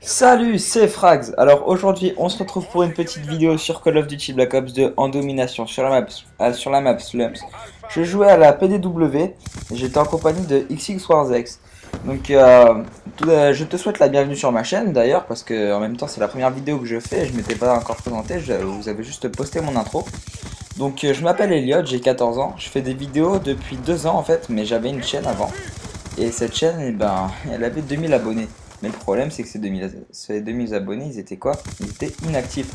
Salut, c'est Frags. Alors aujourd'hui, on se retrouve pour une petite vidéo sur Call of Duty Black Ops 2 en domination sur la map Slums. Je jouais à la PDW et j'étais en compagnie de XX Warzex. Donc je te souhaite la bienvenue sur ma chaîne d'ailleurs parce que en même temps c'est la première vidéo que je fais et je m'étais pas encore présenté, vous avez juste posté mon intro. Donc je m'appelle Elliot, j'ai 14 ans, je fais des vidéos depuis 2 ans en fait, mais j'avais une chaîne avant. Et cette chaîne, eh ben, elle avait 2000 abonnés. Mais le problème, c'est que ces 2000 abonnés, ils étaient quoi? Ils étaient inactifs.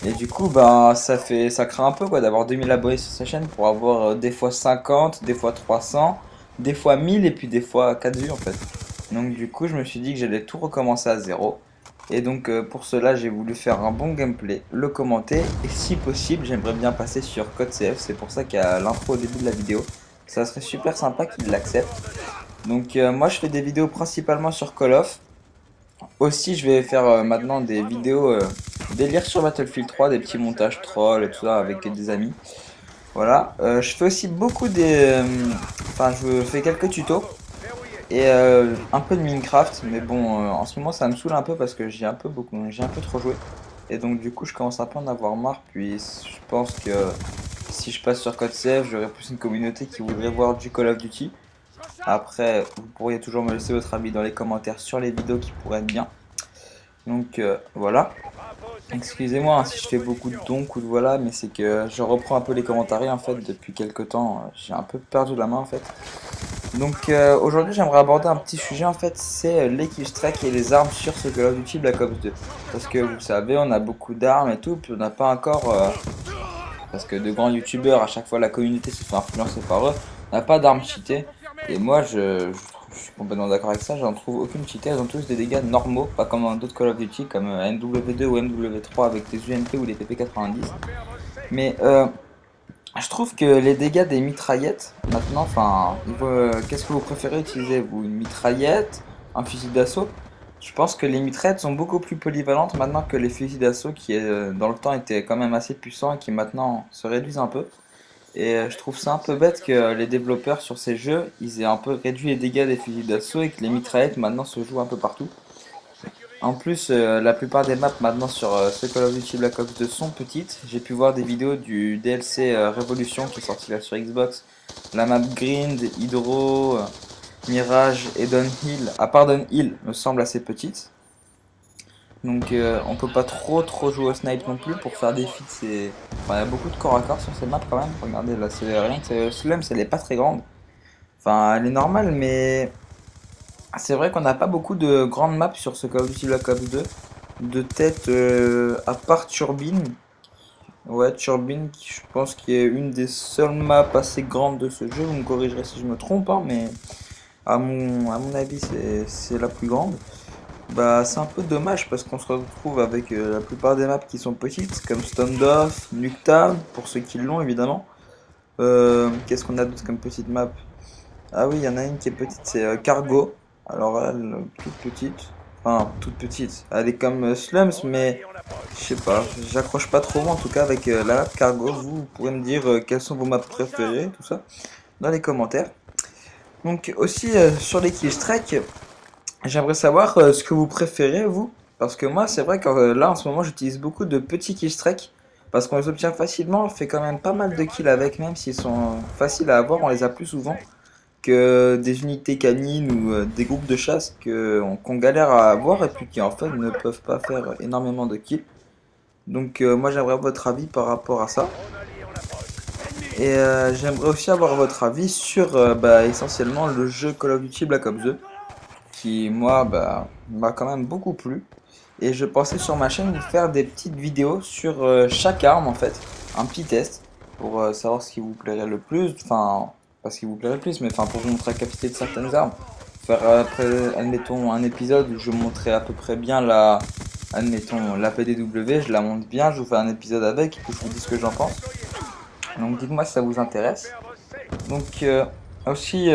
Et du coup, ben, ça craint un peu quoi d'avoir 2000 abonnés sur sa chaîne pour avoir des fois 50, des fois 300, des fois 1000 et puis des fois 4 vues en fait. Donc du coup, je me suis dit que j'allais tout recommencer à zéro. Et donc pour cela, j'ai voulu faire un bon gameplay, le commenter et si possible, j'aimerais bien passer sur Code CF. C'est pour ça qu'il y a l'intro au début de la vidéo. Ça serait super sympa qu'il l'accepte. Donc moi je fais des vidéos principalement sur Call of. Aussi je vais faire maintenant des vidéos délire sur Battlefield 3, des petits montages trolls et tout ça avec des amis. Voilà. Je fais aussi beaucoup enfin je fais quelques tutos et un peu de Minecraft. Mais bon en ce moment ça me saoule un peu parce que j'ai un peu trop joué. Et donc du coup je commence un peu à en avoir marre. Puis je pense que si je passe sur Code CF j'aurai plus une communauté qui voudrait voir du Call of Duty. Après, vous pourriez toujours me laisser votre avis dans les commentaires sur les vidéos qui pourraient être bien. Donc voilà. Excusez-moi hein, si je fais beaucoup de donc ou de voilà, mais c'est que je reprends un peu les commentaires en fait depuis quelques temps. J'ai un peu perdu la main en fait. Donc aujourd'hui j'aimerais aborder un petit sujet en fait, c'est les killstreaks et les armes sur ce Call of Duty Black Ops 2. Parce que vous savez, on a beaucoup d'armes et tout, puis on n'a pas encore, parce que de grands youtubeurs, à chaque fois la communauté se fait influencer par eux, on n'a pas d'armes cheatées. Et moi je suis complètement d'accord avec ça, j'en trouve aucune cheatée, elles ont tous des dégâts normaux, pas comme dans d'autres Call of Duty comme NW2 ou MW3 avec des UMP ou des PP90. Mais je trouve que les dégâts des mitraillettes, maintenant, enfin, qu'est-ce que vous préférez utiliser, vous? Une mitraillette, un fusil d'assaut? Je pense que les mitraillettes sont beaucoup plus polyvalentes maintenant que les fusils d'assaut qui, dans le temps, étaient quand même assez puissants et qui maintenant se réduisent un peu. Et je trouve ça un peu bête que les développeurs sur ces jeux, ils aient un peu réduit les dégâts des fusils d'assaut et que les mitraillettes maintenant se jouent un peu partout. En plus, la plupart des maps maintenant sur ce Call of Duty Black Ops 2 sont petites. J'ai pu voir des vidéos du DLC Révolution qui est sorti là sur Xbox. La map Grind, Hydro, Mirage et Downhill, à part Downhill, me semble assez petite. Donc on peut pas trop jouer au snipe non plus pour faire des feats. Enfin, il y a beaucoup de corps à corps sur ces maps quand même. Regardez là, c'est rien que Slums, elle est pas très grande. Enfin, elle est normale, mais c'est vrai qu'on n'a pas beaucoup de grandes maps sur ce Call of Duty Black Ops 2. De tête, à part Turbine. Ouais, Turbine, qui, je pense qui est une des seules maps assez grandes de ce jeu. Vous me corrigerez si je me trompe, hein, mais à mon avis, c'est la plus grande. Bah, c'est un peu dommage parce qu'on se retrouve avec la plupart des maps qui sont petites, comme Standoff, Nuketown, pour ceux qui l'ont évidemment. Qu'est-ce qu'on a d'autre comme petite map? Ah oui, il y en a une qui est petite, c'est Cargo. Alors elle, toute petite. Enfin, toute petite. Elle est comme Slums, mais je sais pas. J'accroche pas trop en tout cas avec la map Cargo. Vous pourrez me dire quelles sont vos maps préférées, tout ça, dans les commentaires. Donc aussi sur les killstrikes, j'aimerais savoir ce que vous préférez vous. Parce que moi, c'est vrai que là en ce moment, j'utilise beaucoup de petits killstrikes. Parce qu'on les obtient facilement, on fait quand même pas mal de kills avec, même s'ils sont faciles à avoir, on les a plus souvent que des unités canines ou des groupes de chasse qu'on galère à avoir et puis qui en fait ne peuvent pas faire énormément de kills. Donc moi j'aimerais votre avis par rapport à ça. Et j'aimerais aussi avoir votre avis sur bah, essentiellement le jeu Call of Duty Black Ops 2 qui moi bah, m'a quand même beaucoup plu. Et je pensais sur ma chaîne vous faire des petites vidéos sur chaque arme en fait, un petit test pour savoir ce qui vous plairait le plus, enfin pas ce qui vous plairait le plus, mais enfin pour vous montrer la capacité de certaines armes. Faire après, admettons un épisode où je montrais à peu près bien admettons la PDW, je la monte bien, je vous fais un épisode avec et puis je vous dis ce que j'en pense. Donc dites-moi si ça vous intéresse. Donc aussi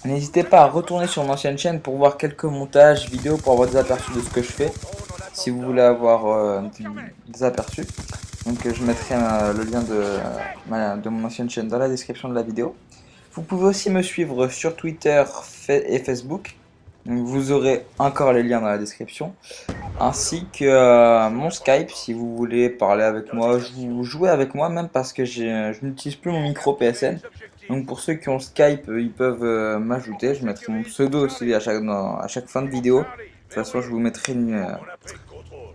n'hésitez pas à retourner sur mon ancienne chaîne pour voir quelques montages vidéo pour avoir des aperçus de ce que je fais si vous voulez avoir des aperçus. Donc je mettrai le lien de mon ancienne chaîne dans la description de la vidéo. Vous pouvez aussi me suivre sur Twitter et Facebook. Donc, vous aurez encore les liens dans la description, ainsi que mon Skype si vous voulez parler avec moi, jouer avec moi, même parce que je n'utilise plus mon micro PSN. Donc pour ceux qui ont Skype, ils peuvent m'ajouter. Je mettrai mon pseudo aussi à chaque fin de vidéo. De toute façon, je vous mettrai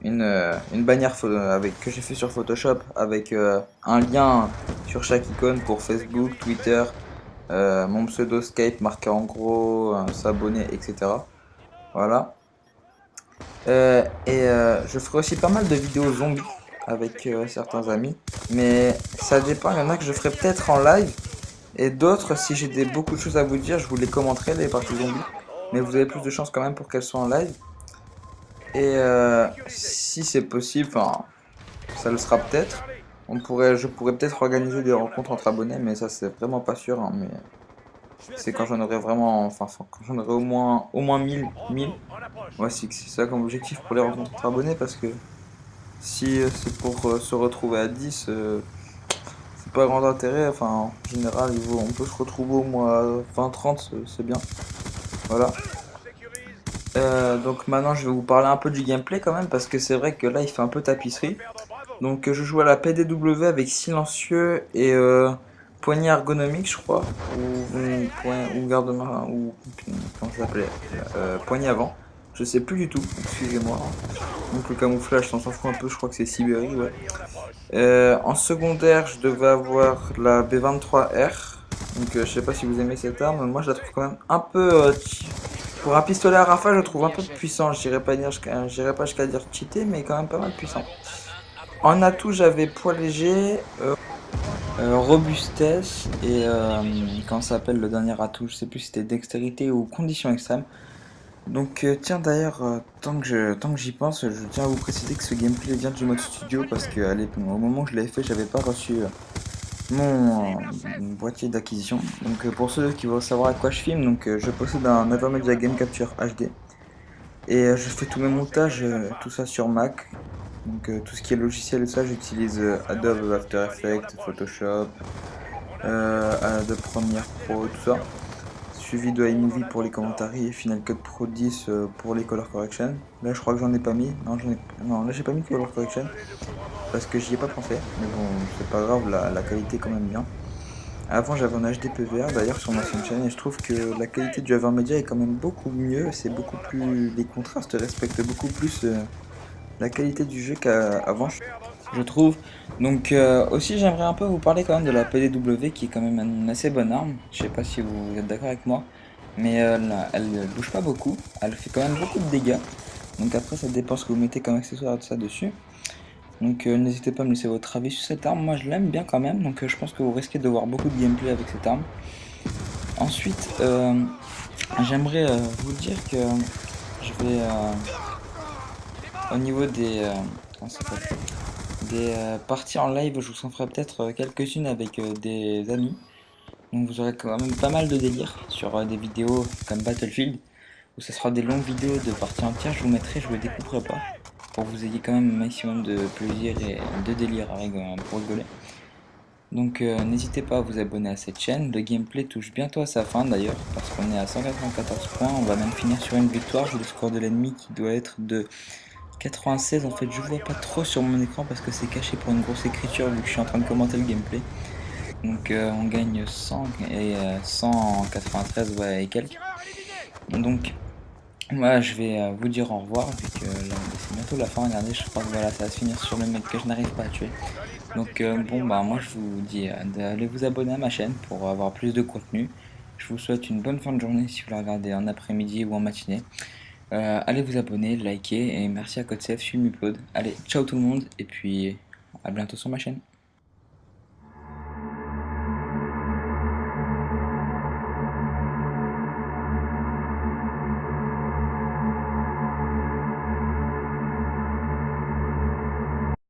une bannière que j'ai fait sur Photoshop avec un lien sur chaque icône pour Facebook, Twitter, mon pseudo Skype marqué en gros, s'abonner, etc. Voilà. Je ferai aussi pas mal de vidéos zombies avec certains amis. Mais ça dépend, il y en a que je ferai peut-être en live. Et d'autres, si j'ai beaucoup de choses à vous dire, je vous les commenterai, les parties zombies. Mais vous avez plus de chances quand même pour qu'elles soient en live. Et si c'est possible, enfin, ça le sera peut-être. Je pourrais peut-être organiser des rencontres entre abonnés, mais ça c'est vraiment pas sûr, hein, mais c'est quand j'en aurai vraiment, enfin quand j'en aurai au moins 1000. Ouais, c'est ça comme objectif pour les rencontres entre abonnés, parce que si c'est pour se retrouver à 10, c'est pas grand intérêt. Enfin, en général, on peut se retrouver au moins 20-30, c'est bien. Voilà. Donc maintenant, je vais vous parler un peu du gameplay quand même, parce que c'est vrai que là, il fait un peu tapisserie. Donc je joue à la PDW avec silencieux et poignée ergonomique, je crois, ou garde-main, ou comment ça s'appelait, poignée avant. Je sais plus du tout, excusez-moi. Donc le camouflage, on s'en fout un peu, je crois que c'est Sibérie, ouais. En secondaire, je devais avoir la B23R. Donc je sais pas si vous aimez cette arme, moi je la trouve quand même un peu pour un pistolet à rafale, je le trouve un peu puissant. J'irais pas jusqu'à dire cheaté, mais quand même pas mal puissant. En atout, j'avais poids léger, robustesse et comment ça s'appelle le dernier atout, je sais plus si c'était dextérité ou condition extrême. Donc tiens d'ailleurs, tant que j'y pense, je tiens à vous préciser que ce gameplay vient du mode studio parce que au moment où je l'avais fait, j'avais pas reçu mon boîtier d'acquisition. Donc pour ceux qui veulent savoir à quoi je filme, donc je possède un Avermedia Game Capture HD et je fais tous mes montages, tout ça sur Mac. Donc tout ce qui est logiciel et ça, j'utilise Adobe After Effects, Photoshop, Adobe Premiere Pro, tout ça. Suivi de iMovie pour les commentaires et Final Cut Pro 10 pour les color correction. Là, je crois que j'en ai pas mis. Non, là, j'ai pas mis de color correction parce que j'y ai pas pensé. Mais bon, c'est pas grave, la qualité est quand même bien. Avant, j'avais un HD PVR d'ailleurs sur ma chaîne et je trouve que la qualité du Avermedia est quand même beaucoup mieux. C'est beaucoup plus. Les contrastes respectent beaucoup plus la qualité du jeu qu'avant, je trouve. Donc aussi j'aimerais un peu vous parler quand même de la PDW qui est quand même une assez bonne arme. Je sais pas si vous êtes d'accord avec moi, mais elle bouge pas beaucoup, elle fait quand même beaucoup de dégâts. Donc après ça dépend ce que vous mettez comme accessoire de ça dessus. Donc n'hésitez pas à me laisser votre avis sur cette arme, moi je l'aime bien quand même, donc je pense que vous risquez de voir beaucoup de gameplay avec cette arme. Ensuite j'aimerais vous dire que je vais au niveau des... comment ça s'appelle des parties en live, je vous en ferai peut-être quelques-unes avec des amis. Donc vous aurez quand même pas mal de délire sur des vidéos comme Battlefield, où ce sera des longues vidéos de parties entières, je vous mettrai, je vous les découperai pas, pour que vous ayez quand même un maximum de plaisir et de délire pour rigoler. Donc n'hésitez pas à vous abonner à cette chaîne, le gameplay touche bientôt à sa fin d'ailleurs, parce qu'on est à 194 points, on va même finir sur une victoire, j'ai le score de l'ennemi qui doit être de 96. En fait je vois pas trop sur mon écran parce que c'est caché pour une grosse écriture vu que je suis en train de commenter le gameplay. Donc on gagne 100 et 193 ouais, et quelques. Donc moi je vais vous dire au revoir vu que là c'est bientôt la fin. Regardez, je crois que voilà, ça va se finir sur le mec que je n'arrive pas à tuer. Donc bon bah moi je vous dis d'aller vous abonner à ma chaîne pour avoir plus de contenu. Je vous souhaite une bonne fin de journée si vous la regardez en après-midi ou en matinée. Allez vous abonner, liker et merci à CodeSafe, suivez Upload. Allez, ciao tout le monde et puis à bientôt sur ma chaîne.